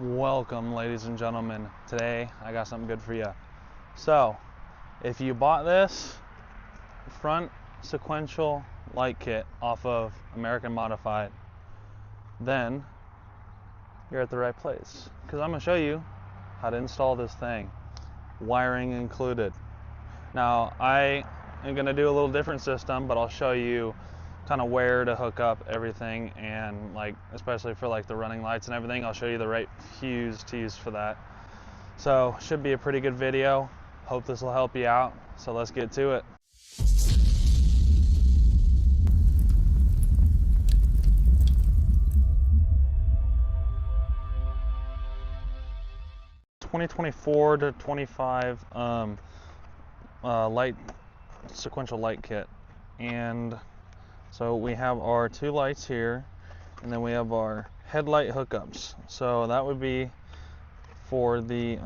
Welcome, ladies and gentlemen. Today I got something good for you. So if you bought this front sequential light kit off of American Modified, then you're at the right place, because I'm going to show you how to install this thing, wiring included. Now I am going to do a little different system, but I'll show you kind of where to hook up everything, and like especially for like the running lights and everything, I'll show you the right fuse to use for that. So should be a pretty good video. Hope this will help you out. So let's get to it. $2024 to $25 light sequential light kit, and so we have our two lights here, and then we have our headlight hookups. So that would be for the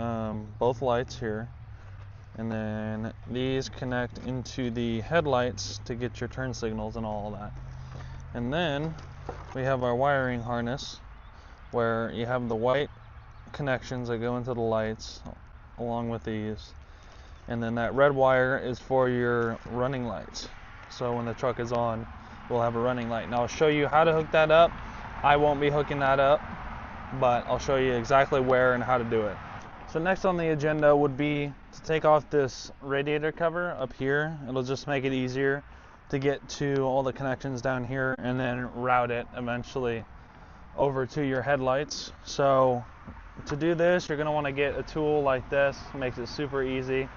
both lights here, and then these connect into the headlights to get your turn signals and all of that. And then we have our wiring harness, where you have the white connections that go into the lights along with these, and then that red wire is for your running lights. So when the truck is on, we'll have a running light. Now I'll show you how to hook that up. I won't be hooking that up, but I'll show you exactly where and how to do it. So next on the agenda would be to take off this radiator cover up here. It'll just make it easier to get to all the connections down here, and then route it eventually over to your headlights. So to do this, you're going to want to get a tool like this. It makes it super easy.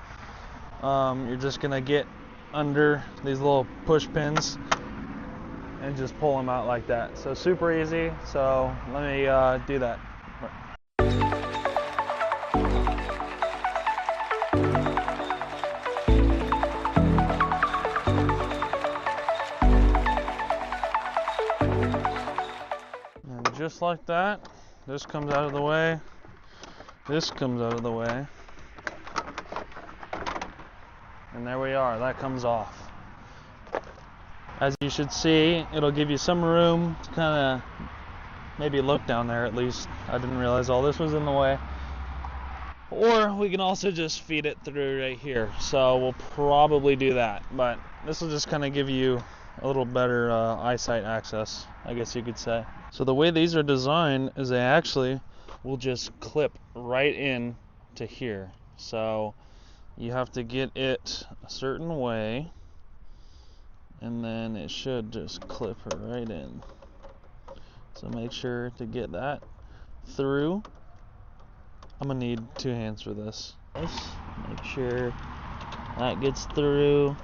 You're just going to get under these little push pins and just pull them out like that. So super easy. So let me do that. And just like that, this comes out of the way. This comes out of the way. And there we are, that comes off. As you should see, it'll give you some room to kind of maybe look down there at least. I didn't realize all this was in the way. Or we can also just feed it through right here. So we'll probably do that. But this will just kind of give you a little better eyesight access, I guess you could say. So the way these are designed is they actually will just clip right in to here. So you have to get it a certain way, and then it should just clip her right in. So make sure to get that through. I'm gonna need two hands for this. Make sure that gets through.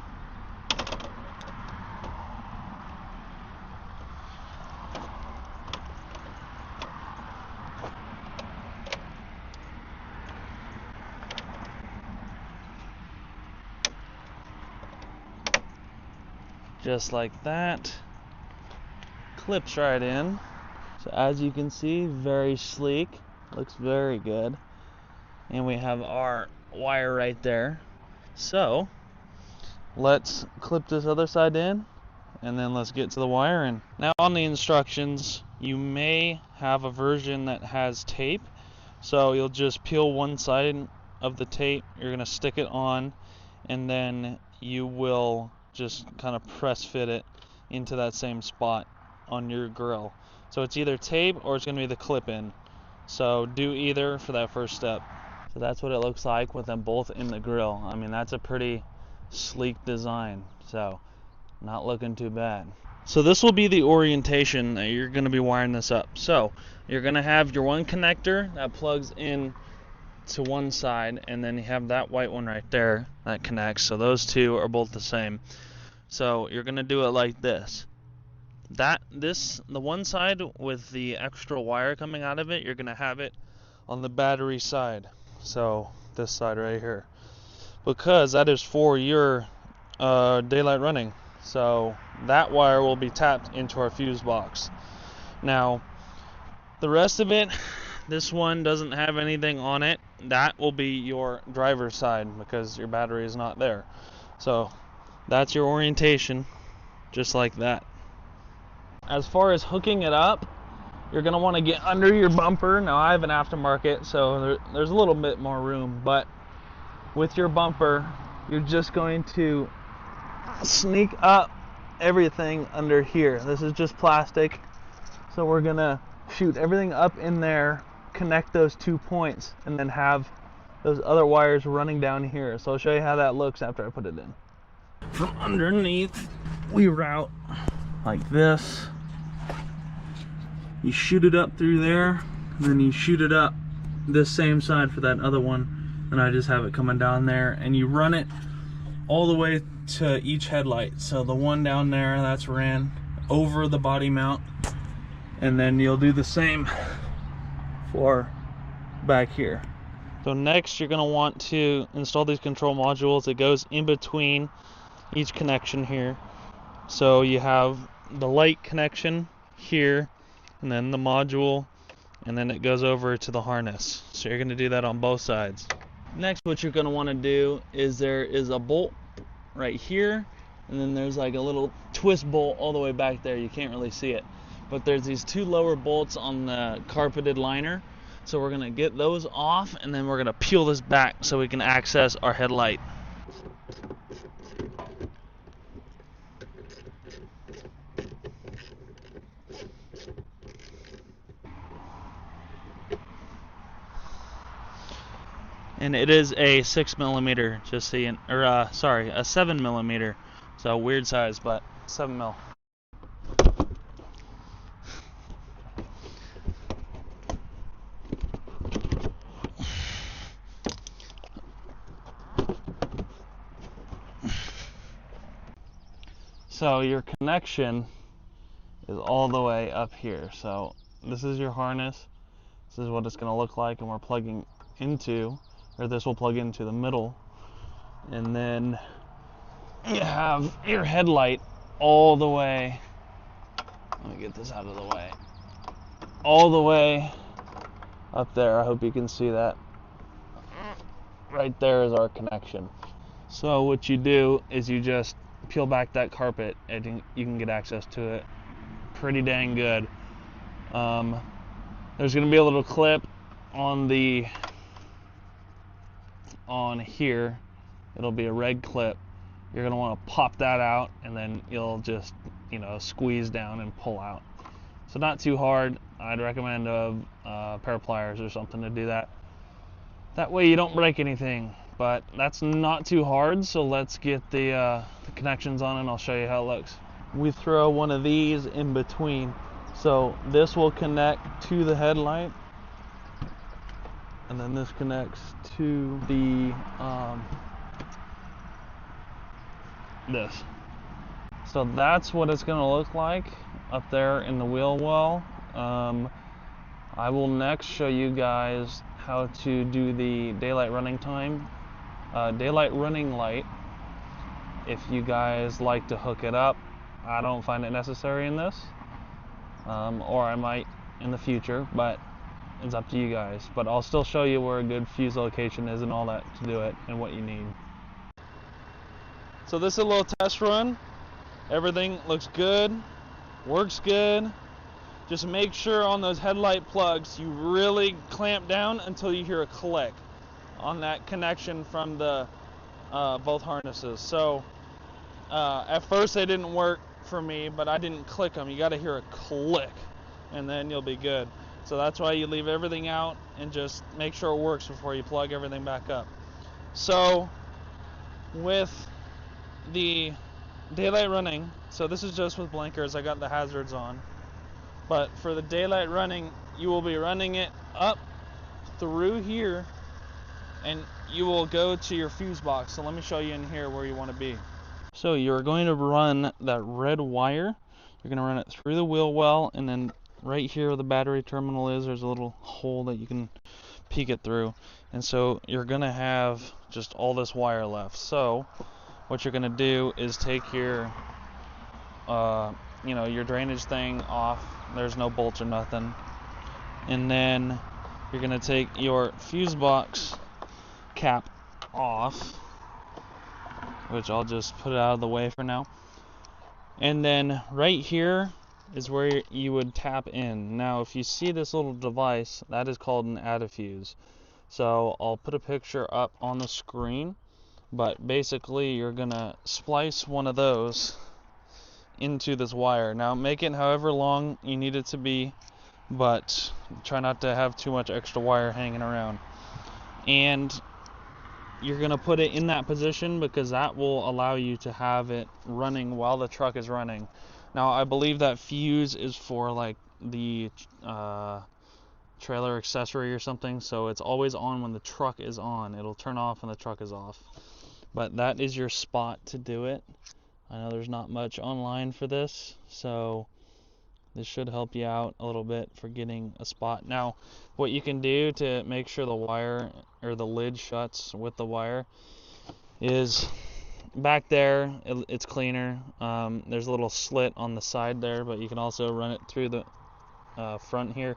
Just like that, clips right in. So as you can see, very sleek, looks very good. And we have our wire right there. So let's clip this other side in, and then let's get to the wiring. Now on the instructions, you may have a version that has tape. So you'll just peel one side of the tape, you're gonna stick it on, and then you will just kind of press fit it into that same spot on your grill. So it's either tape or it's going to be the clip in. So do either for that first step. So that's what it looks like with them both in the grill. I mean, that's a pretty sleek design. So not looking too bad. So this will be the orientation that you're going to be wiring this up. So you're going to have your one connector that plugs in to one side, and then you have that white one right there that connects. So those two are both the same. So you're gonna do it like this. The one side with the extra wire coming out of it, you're gonna have it on the battery side. So this side right here, because that is for your daylight running. So that wire will be tapped into our fuse box. Now the rest of it, this one doesn't have anything on it. That will be your driver's side because your battery is not there. So that's your orientation, just like that. As far as hooking it up, you're going to want to get under your bumper. Now I have an aftermarket, so there's a little bit more room, but with your bumper, you're just going to sneak up everything under here. This is just plastic, so we're going to shoot everything up in there, connect those 2 points, and then have those other wires running down here. So I'll show you how that looks after I put it in. From underneath, we route like this. You shoot it up through there, and then you shoot it up this same side for that other one, and I just have it coming down there, and you run it all the way to each headlight. So the one down there, that's ran over the body mount, and then you'll do the same for back here. So next you're going to want to install these control modules. It goes in between each connection here. So you have the light connection here, and then the module, and then it goes over to the harness. So you're going to do that on both sides. Next, what you're going to want to do is there is a bolt right here, and then there's like a little twist bolt all the way back there. You can't really see it, but there's these 2 lower bolts on the carpeted liner. So we're going to get those off, and then we're going to peel this back so we can access our headlight. And it is a 6mm, just so you, or sorry, a 7mm. So weird size, but 7mm. So your connection is all the way up here. So this is your harness. This is what it's going to look like, and we're plugging into, or this will plug into the middle. And then you have your headlight all the way, let me get this out of the way, all the way up there. I hope you can see that. Right there is our connection. So what you do is you just peel back that carpet, and you can get access to it pretty dang good. There's going to be a little clip on here. It'll be a red clip. You're going to want to pop that out, and then you'll just, squeeze down and pull out. So not too hard. I'd recommend a pair of pliers or something to do that. That way you don't break anything. But that's not too hard, so let's get the connections on, and I'll show you how it looks. We throw one of these in between. So this will connect to the headlight, and then this connects to the this. So that's what it's going to look like up there in the wheel well. I will next show you guys how to do the daylight running time. Daylight running light, if you guys like to hook it up. I don't find it necessary in this, or I might in the future, but it's up to you guys. But I'll still show you where a good fuse location is and all that to do it, and what you need. So this is a little test run. Everything looks good, works good. Just make sure on those headlight plugs you really clamp down until you hear a click on that connection from the both harnesses. So at first they didn't work for me, but I didn't click them. You got to hear a click, and then you'll be good. So that's why you leave everything out and just make sure it works before you plug everything back up. So with the daylight running, so this is just with blinkers, I got the hazards on, but for the daylight running, you will be running it up through here, and you will go to your fuse box. So let me show you in here where you want to be. So you're going to run that red wire. You're going to run it through the wheel well, and then right here where the battery terminal is, there's a little hole that you can peek it through. And so you're going to have just all this wire left. So what you're going to do is take your your drainage thing off. There's no bolts or nothing. And then you're going to take your fuse box cap off, which I'll just put it out of the way for now. And then right here is where you would tap in. Now if you see this little device, that is called an adafuse. So I'll put a picture up on the screen, but basically you're gonna splice one of those into this wire. Now make it however long you need it to be, but try not to have too much extra wire hanging around. And you're gonna put it in that position because that will allow you to have it running while the truck is running. Now I believe that fuse is for like the trailer accessory or something, so it's always on when the truck is on. It'll turn off when the truck is off. But that is your spot to do it. I know there's not much online for this, so this should help you out a little bit for getting a spot. Now, what you can do to make sure the wire or the lid shuts with the wire is back there, it's cleaner. There's a little slit on the side there, but you can also run it through the front here.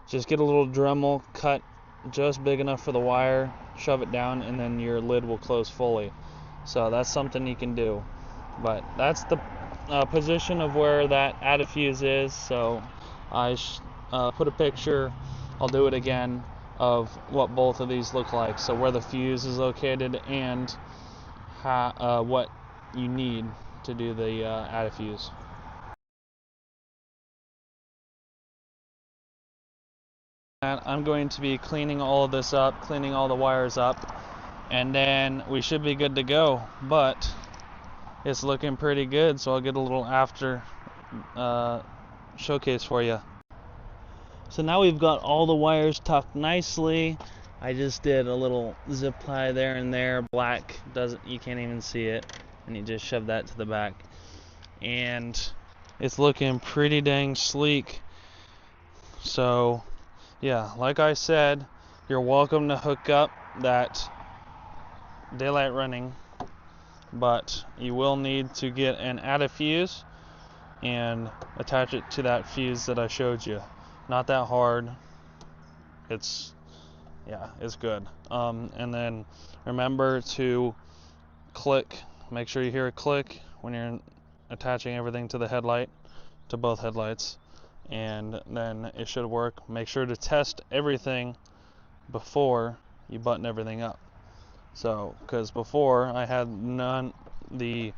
Just get a little Dremel cut just big enough for the wire, shove it down, and then your lid will close fully. So that's something you can do. But that's the position of where that adafuse is. So I put a picture, I'll do it again, of what both of these look like. So where the fuse is located and what you need to do the adafuse. I'm going to be cleaning all of this up, cleaning all the wires up, and then we should be good to go. But it's looking pretty good, so I'll get a little after showcase for you. So now we've got all the wires tucked nicely. I just did a little zip tie there and there. Black, you can't even see it, and you just shove that to the back, and it's looking pretty dang sleek. So yeah, like I said, you're welcome to hook up that daylight running, but you will need to get an adafuse and attach it to that fuse that I showed you. Not that hard. It's good. And then remember to click. Make sure you hear a click when you're attaching everything to the headlight, to both headlights, and then it should work. Make sure to test everything before you button everything up. So, because before I had those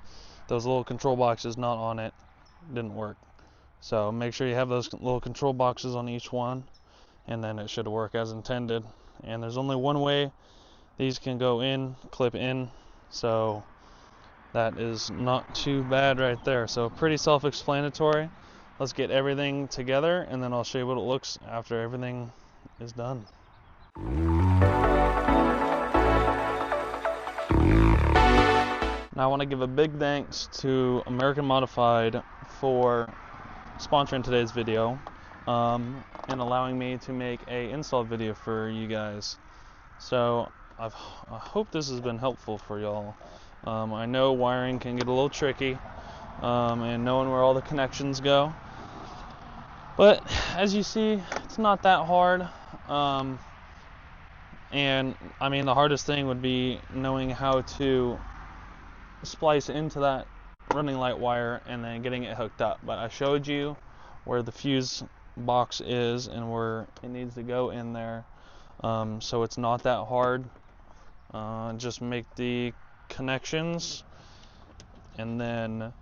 little control boxes not on it, didn't work. So make sure you have those little control boxes on each one, and then it should work as intended. And there's only one way these can go in, clip in, so that is not too bad right there. So pretty self-explanatory. Let's get everything together, and then I'll show you what it looks after everything is done. Now I want to give a big thanks to American Modified for sponsoring today's video and allowing me to make a install video for you guys. So I hope this has been helpful for y'all. I know wiring can get a little tricky and knowing where all the connections go, but as you see, it's not that hard. And I mean, the hardest thing would be knowing how to splice into that running light wire and then getting it hooked up. But I showed you where the fuse box is and where it needs to go in there, so it's not that hard. Just make the connections and then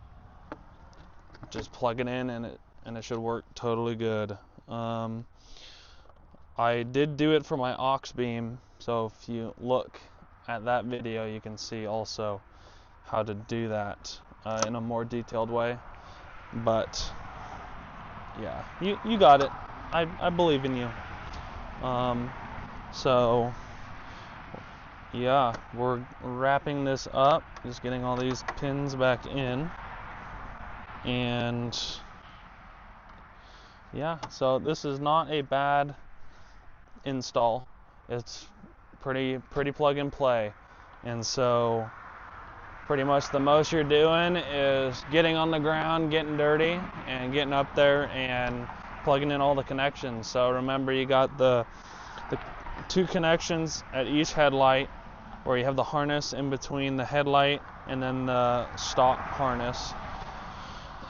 just plug it in, and it should work totally good. I did do it for my aux beam, so if you look at that video you can see also how to do that in a more detailed way. But yeah, you got it. I believe in you. So yeah, we're wrapping this up, just getting all these pins back in, and yeah, so this is not a bad install. It's pretty plug and play. And so pretty much the most you're doing is getting on the ground, getting dirty, and getting up there and plugging in all the connections. So remember, you got the two connections at each headlight, where you have the harness in between the headlight and then the stock harness.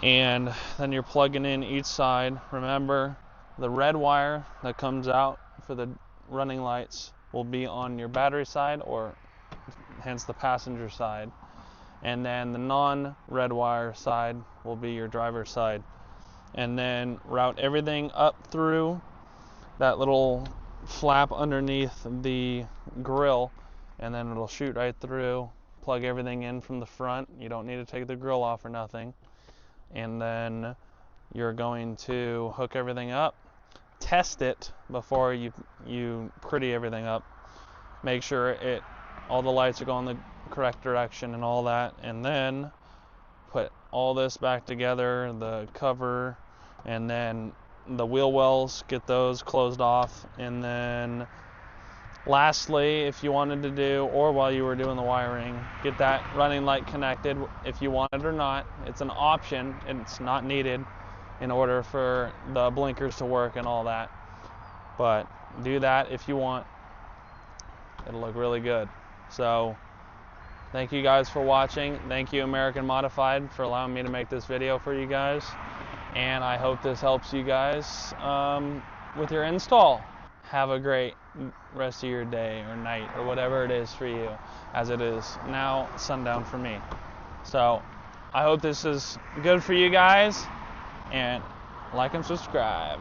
And then you're plugging in each side. Remember, the red wire that comes out for the running lights will be on your battery side, or hence the passenger side. And then the non-red wire side will be your driver's side. And then route everything up through that little flap underneath the grill, and then it'll shoot right through. Plug everything in from the front. You don't need to take the grill off or nothing. And then you're going to hook everything up, test it before you pretty everything up. Make sure all the lights are going the correct direction and all that, and then put all this back together, the cover, and then the wheel wells, get those closed off. And then lastly, if you wanted to do, or while you were doing the wiring, get that running light connected if you want it or not. It's an option, and it's not needed in order for the blinkers to work and all that. But do that if you want. It'll look really good. So thank you guys for watching. Thank you, American Modified, for allowing me to make this video for you guys. And I hope this helps you guys with your install. Have a great rest of your day or night or whatever it is for you, as it is now sundown for me. So I hope this is good for you guys, and like and subscribe.